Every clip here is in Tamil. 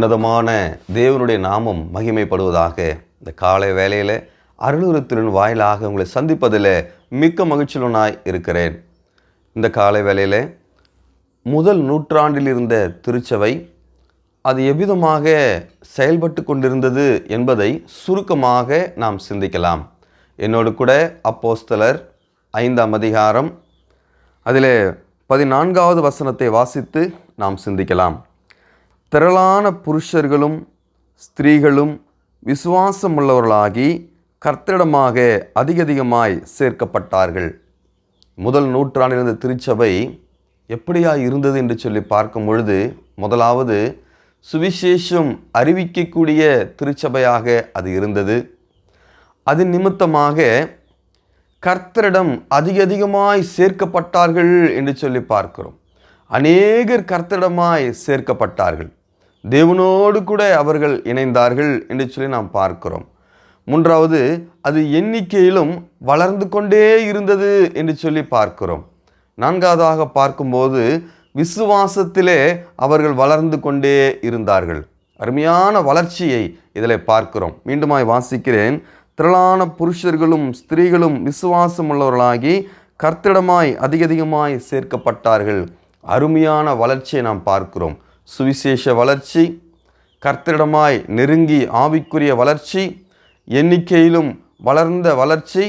உன்னதமான தேவனுடைய நாமம் மகிமைப்படுவதாக. இந்த காலை வேளையில் அருளுருத்தின் வாயிலாக உங்களை சந்திப்பதில் மிக்க மகிழ்ச்சியுடனாய் இருக்கிறேன். இந்த காலை வேளையில் முதல் நூற்றாண்டில் இருந்த திருச்சபை அது எவ்விதமாக செயல்பட்டு கொண்டிருந்தது என்பதை சுருக்கமாக நாம் சிந்திக்கலாம். என்னோடு கூட அப்போஸ்தலர் 5ஆம் அதிகாரம் அதில் 14வது வசனத்தை வாசித்து நாம் சிந்திக்கலாம். திரளான புருஷர்களும் ஸ்திரீகளும் விசுவாசமுள்ளவர்களாகி கர்த்தரிடமாக அதிகமாய் சேர்க்கப்பட்டார்கள். முதல் நூற்றாண்டில் இருந்த திருச்சபை எப்படியா இருந்தது என்று சொல்லி பார்க்கும் பொழுது, முதலாவது சுவிசேஷம் அறிவிக்கக்கூடிய திருச்சபையாக அது இருந்தது. அது நிமித்தமாக கர்த்தரிடம் அதிகமாய் சேர்க்கப்பட்டார்கள் என்று சொல்லி பார்க்கிறோம். அநேகர் கர்த்தரிடமாய் சேர்க்கப்பட்டார்கள். தேவனோடு கூட அவர்கள் இணைந்தார்கள் என்று சொல்லி நாம் பார்க்கிறோம். மூன்றாவது, அது எண்ணிக்கையிலும் வளர்ந்து கொண்டே இருந்தது என்று சொல்லி பார்க்கிறோம். நான்காவதாக பார்க்கும்போது விசுவாசத்திலே அவர்கள் வளர்ந்து கொண்டே இருந்தார்கள். அருமையான வளர்ச்சியை இதில் பார்க்கிறோம். மீண்டுமாய் வாசிக்கிறேன். திரளான புருஷர்களும் ஸ்திரீகளும் விசுவாசம் உள்ளவர்களாகி கர்த்தரிடமாய் அதிகமாய் சேர்க்கப்பட்டார்கள். அருமையான வளர்ச்சியை நாம் பார்க்கிறோம். சுவிசேஷ வளர்ச்சி, கர்த்தரிடமாய் நெருங்கி ஆவிக்குரிய வளர்ச்சி, எண்ணிக்கையிலும் வளர்ந்த வளர்ச்சி,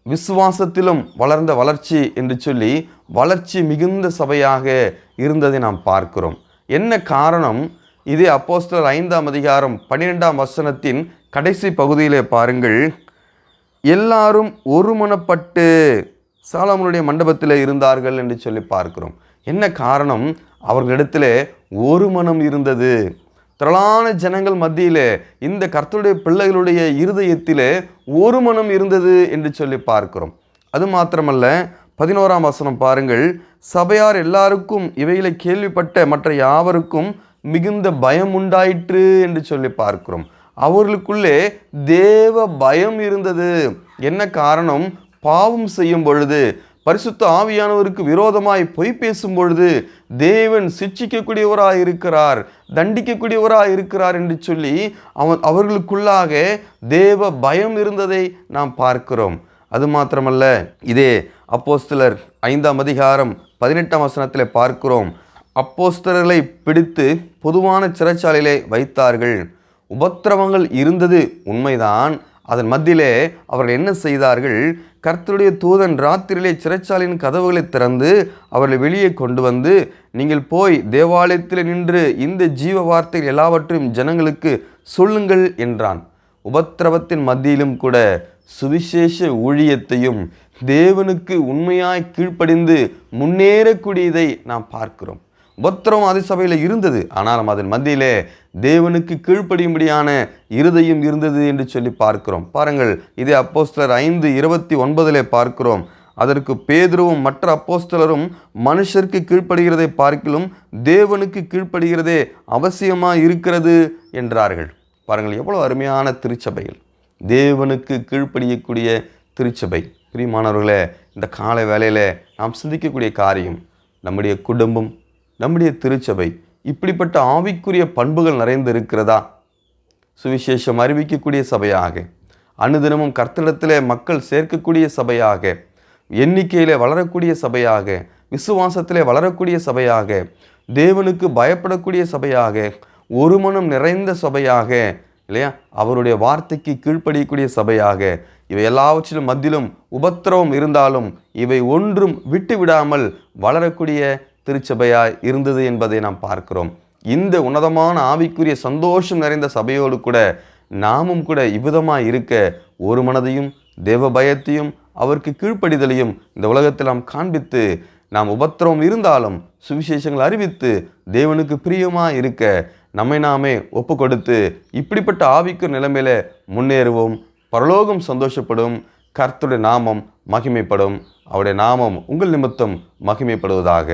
விசுவாசத்திலும் வளர்ந்த வளர்ச்சி என்று சொல்லி வளர்ச்சி மிகுந்த சபையாக இருந்ததை நாம் பார்க்கிறோம். என்ன காரணம்? இதே அப்போஸ்தலர் 5ஆம் அதிகாரம் 12ஆம் வசனத்தின் கடைசி பகுதியிலே பாருங்கள். எல்லாரும் ஒருமனப்பட்டு சாலமோனுடைய மண்டபத்தில் இருந்தார்கள் என்று சொல்லி பார்க்கிறோம். என்ன காரணம்? அவர்களிடத்தில் ஒரு மனம் இருந்தது. திரளான ஜனங்கள் மத்தியிலே இந்த கர்த்தருடைய பிள்ளைகளுடைய இருதயத்திலே ஒரு மனம் இருந்தது என்று சொல்லி பார்க்கிறோம். அது மாத்திரமல்ல, 11ஆம் வசனம் பாருங்கள். சபையார் எல்லாருக்கும் இவைகளை கேள்விப்பட்ட மற்ற யாவருக்கும் மிகுந்த பயம் உண்டாயிற்று என்று சொல்லி பார்க்கிறோம். அவர்களுக்குள்ளே தேவ பயம் இருந்தது. என்ன காரணம்? பாவம் செய்யும் பொழுது, பரிசுத்த ஆவியானவருக்கு விரோதமாய் பொய் பேசும் பொழுது தேவன் சிட்சிக்கக்கூடியவராய் இருக்கிறார், தண்டிக்கக்கூடியவராய் இருக்கிறார் என்று சொல்லி அவர்களுக்குள்ளாக தேவ பயம் இருந்ததை நாம் பார்க்கிறோம். அது மாத்திரமல்ல, இதே அப்போஸ்தலர் 5ஆம் அதிகாரம் 18ஆம் வசனத்தில் பார்க்கிறோம். அப்போஸ்தலர்களை பிடித்து பொதுவான சிறைச்சாலையிலே வைத்தார்கள். உபத்திரவங்கள் இருந்தது உண்மைதான். அதன் மத்தியிலே அவர்கள் என்ன செய்தார்கள்? கர்த்தருடைய தூதன் ராத்திரியிலே சிறைச்சாலையின் கதவுகளை திறந்து அவர்களை வெளியே கொண்டு வந்து, நீங்கள் போய் தேவாலயத்தில் நின்று இந்த ஜீவ வார்த்தைகள் எல்லாவற்றையும் ஜனங்களுக்கு சொல்லுங்கள் என்றான். உபத்திரவத்தின் மத்தியிலும் கூட சுவிசேஷ ஊழியத்தையும் தேவனுக்கு உண்மையாய் கீழ்ப்படிந்து முன்னேறக்கூடியதை நாம் பார்க்கிறோம். உபத்திரவம் அது சபையில் இருந்தது, ஆனாலும் அதன் மத்தியிலே தேவனுக்கு கீழ்ப்படியும்படியான இருதயம் இருந்தது என்று சொல்லி பார்க்கிறோம். பாருங்கள், இதே அப்போஸ்தலர் 5:29 பார்க்கிறோம். அதற்கு பேதுருவும் மற்ற அப்போஸ்தலரும் மனுஷருக்கு கீழ்ப்படுகிறதை பார்க்கிலும் தேவனுக்கு கீழ்ப்படுகிறதே அவசியமாக இருக்கிறது என்றார்கள். பாருங்கள், எவ்வளோ அருமையான திருச்சபைகள், தேவனுக்கு கீழ்ப்படியக்கூடிய திருச்சபை. பிரியமானவர்களே, இந்த காலை வேளையில் நாம் சிந்திக்கக்கூடிய காரியம், நம்முடைய குடும்பம், நம்முடைய திருச்சபை இப்படிப்பட்ட ஆவிக்குரிய பண்புகள் நிறைந்து இருக்கிறதா? சுவிசேஷம் அறிவிக்கக்கூடிய சபையாக, அனுதினமும் கர்த்தரிடத்திலே மக்கள் சேர்க்கக்கூடிய சபையாக, எண்ணிக்கையிலே வளரக்கூடிய சபையாக, விசுவாசத்திலே வளரக்கூடிய சபையாக, தேவனுக்கு பயப்படக்கூடிய சபையாக, ஒரு மனம் நிறைந்த சபையாக, இல்லையா, அவருடைய வார்த்தைக்கு கீழ்ப்படியக்கூடிய சபையாக, இவை எல்லாவற்றிலும் மத்தியிலும் உபத்திரவம் இருந்தாலும் இவை ஒன்றும் விட்டு விடாமல் வளரக்கூடிய திருச்சபையாய் இருந்தது என்பதை நாம் பார்க்கிறோம். இந்த உன்னதமான ஆவிக்குரிய சந்தோஷம் நிறைந்த சபையோடு கூட நாமும் கூட இவ்விதமாய் இருக்க ஒரு மனதையும் தேவ பயத்தையும் அவருக்கு கீழ்ப்படிதலையும் இந்த உலகத்தில் நாம் காண்பித்து, நாம் உபத்திரவம் இருந்தாலும் சுவிசேஷங்கள் அறிவித்து தேவனுக்கு பிரியமாக இருக்க நம்மை நாமே ஒப்பு கொடுத்து இப்படிப்பட்ட ஆவிக்குரிய நிலைமையில முன்னேறுவோம். பரலோகம் சந்தோஷப்படும், கர்த்தருடைய நாமம் மகிமைப்படும், அவருடைய நாமம் உங்கள் நிமித்தம் மகிமைப்படுவதாக.